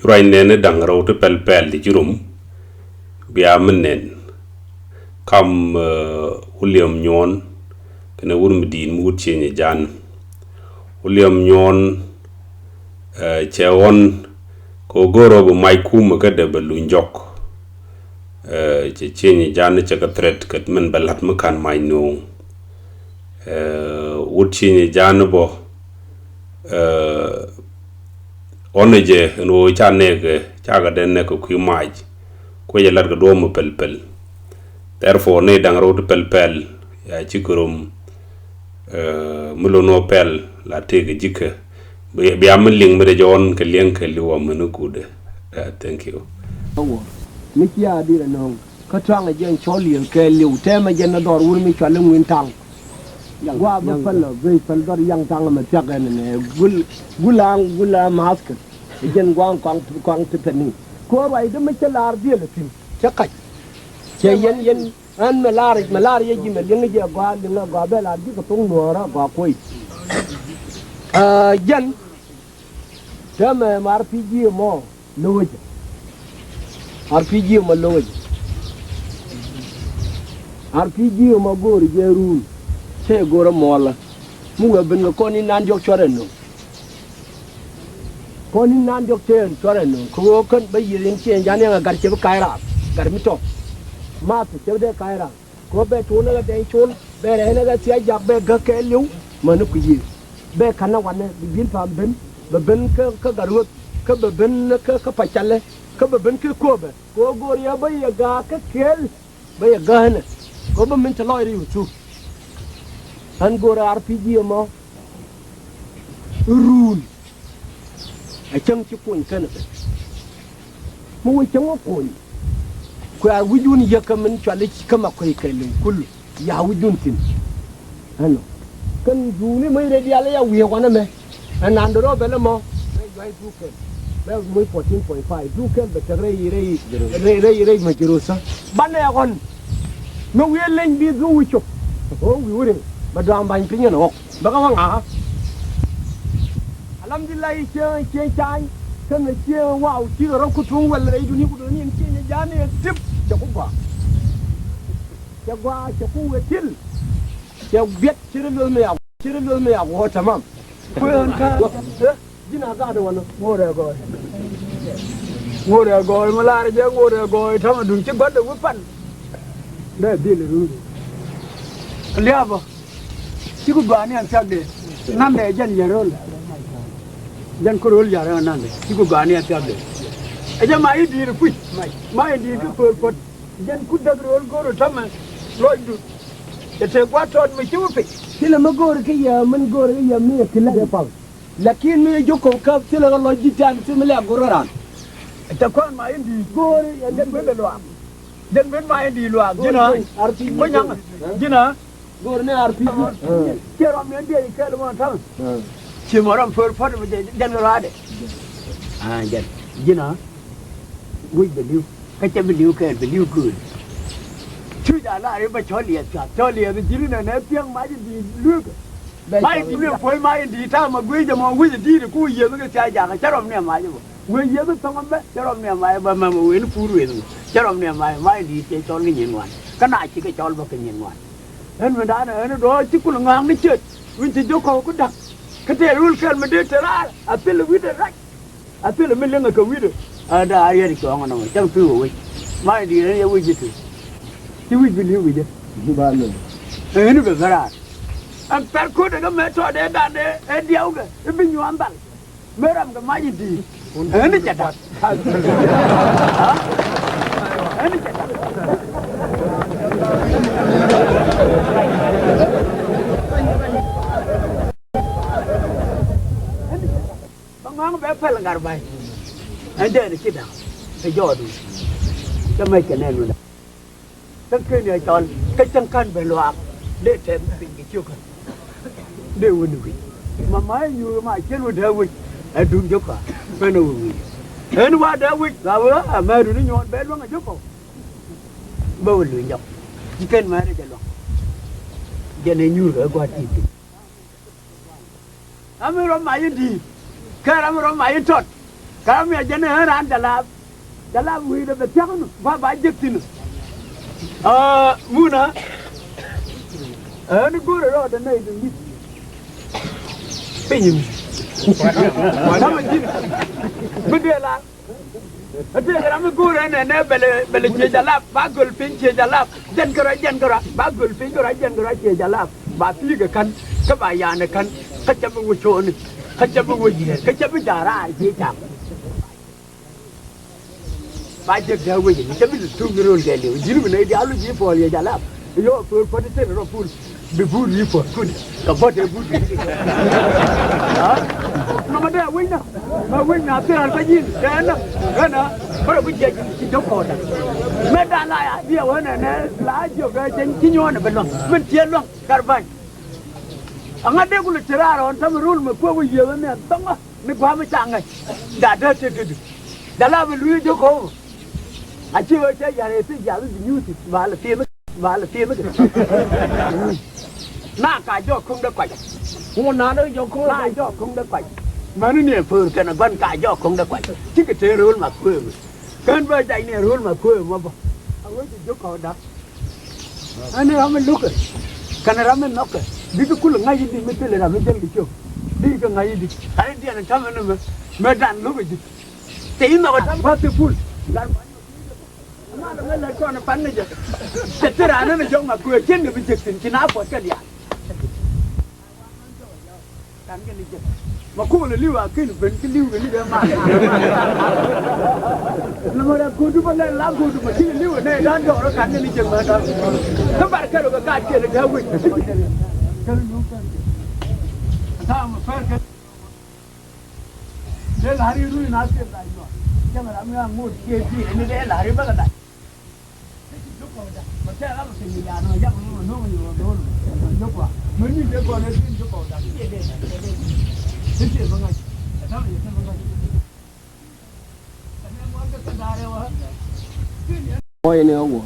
Kurai nene dangaro te pel di jurum biya menen kam William Nyon kena wurum din mu chenye jan William Nyon chewon ko goro bu mai kuma ga da balunjok che chenye jan che ka threat kat men balat makan mai no wut chenye jan bo oneje no chanege chaga den ne ko ku mai ko ye lar ga do mo pel therefore ne dang ro pel ya chikurum mulo no pel la tege jike bi am ling me jon ke ling ke liwa menu kude thank you mi kia di no ka twang je choli ke liu te ma je na dor wur mi chale ngin tang wa ba pel ve pel dor yang tang ma pya ga ne gula mask jen kwang te tani ko rai de me chelar di le tin chakai che yen an malar ye ji me ling je gwa be la di ko tung no ra gwa koi jen te me mar pg mo loje RPG ma loje RPG ma gor je run te gor mola mu ga ben ko ni nan jok chore no ko ni nan jok te chore no ko kan ba yirin che jane ga gar che kai ra gar mi to ma te de kai ra ko be tu na ga de chul be re na ga sia jak be ga ke liu ma nu ku yi be kana wan ne bin fam ben be ben ka garut ka be ben ka pa chale ka ba ben ke ko ba ko gor ya ba ya ga ka kel ba ya ga ne ko ba min ta loi ri tu an gor RPG ma run a chang chi kun kan mu wi chang ko ko a wujun ya ka min chale ka ma ko kai lin kullu ya wujun tin ano kan du ni mai re dia la ya wi ko na me an nan do be le mo ai du ke Well, we 14.5. Do can but rei majirosa. Bana ya kon. No we len bi do wicho. Oh, we wouldn't. But down by opinion ok. Baka wanga. Alhamdulillah che chai. Kan che wow chi ro ku tung wal rei du ni ku do ni che ja ne tip cha ku ba. Cha gwa cha ku we til. Cha viet chiril me ya wo tamam. Ko an ka Jina ga da wannan ngore goy malare je ngore goy tama dun ci goddo bu pan da bil ru liaba ci ku bani am sagde nambe jan yarol jan ko rol yara nambe ci ku bani am sagde e jama idi ru fu ma idi ko por pot jan ku da rol goro tama loydu e te gwato mi ci wupi kila ma goro ke ya man goro ya mi kila de pa lakin mi joko ka tila lo jitan timle gororan ta kon ma indi gori ya den ben lo am den ben ma indi lo am jina ko nyang jina gor ne arpi kero mi indi ke lo tan ci moram for mi den lo ade jan jina wi be liu ka che be liu good chu da la re ba choli bi jiri na ne piang ma di lu mai di me foi mai di ta ma gwe ma wi di ku ye me ka ja ka charom ne ma ji we ye me tong me charom ne ma ba ma we ni puru we charom ne mai di che chol ni nyen wan ka na chi ka chol ba ka nyen wan en me da na do chi ku ngang ni che win ti jo ko ku dak ka te rul kel me de tera a pil wi de rak a pil me lenga ka wi de a da ye ri ko ngana ma chang tu we mai di ne ye wi ji tu ti wi bi li wi de ba no ni be gara an perko daga meto de dande e diawga e binyu ambal meram ga maji di ani jada ani jada bang be pel ngar bay ande ni kida e jodu ta mai kenen no ta ke ni chon ka chang kan be loak de tem bin ki chuka de wonu ma mai yu ma chelu de wi e dun joka pe no wi en wa de wi ga wa ma du ni nyon be lo nga joko ba wu lu njok ji ken ma de lo je ne nyu ga gwa ti ti amiro ma yi di kara amiro ma yi tot Kami aja nih ran dalam wih dapat siapa nu, banyak sini. Muna, ini gue udah ada nih itu, pinjam, sama gini, bedelah. Ada kami gue nih beli cejalap, bagul pin cejalap, jangan bagul pin jangan cejalap, batu juga kan, kebayaan kan, kecap ngucon, kecap darah cecap. Baca gawe ni, tapi tu gerol geli. Jiru ni dia alu jiru pol ya jalap. Yo pol pada tu ropul, bebur jiru pol kun. Kapat bebur. Nama dia wina, wina terang kajin. Kena, pada kerja di Joko dah. Medan lah dia wana laju ke cinyon belum, mencian long karban. Angat dia kulit cerah orang sama rul mukau dia ni, tengah ni gua macam ni. Dah ada tu. Dalam belu Joko. Aci macam yang itu jadi news, balas tiada. Nak kajak kong dah kajak. Nak kajak kong dah kajak. Mana ni pun kena ban kajak kong dah kajak. Jika terul makul, kan baca ini rul makul apa? Awak tu kau dah. Ane ramai luka, kan ramai nak. Biar kul ngaji di meter ramai jadi kau. Dia ngaji di. Hari dia nak cakap mana medan luka di. Tapi nak apa pun. Mana mana kau nak pandai je. Setelah anak nak jom aku, kian dia berjektin, kena apa kalian? Kan kena je. Maku boleh liwa, kena benci liwa ni dia mana? Nama aku tu boleh lagu tu macam liwa ni, dan orang kan kena je mana? Tempat kalau kau kaji dia gawe. Kalau nukan, sama pergi. Dia lari dulu nasi lagi. Jangan ramai mood KP ini dia lari bagai dah. Macam apa sih dia anu yang nunggu Joko. Mesti Joko nanti Joko dah. Dia. Sisi bangai. Tahu ya bangai. Tapi orang kita dah ada wah. Oi ni aku.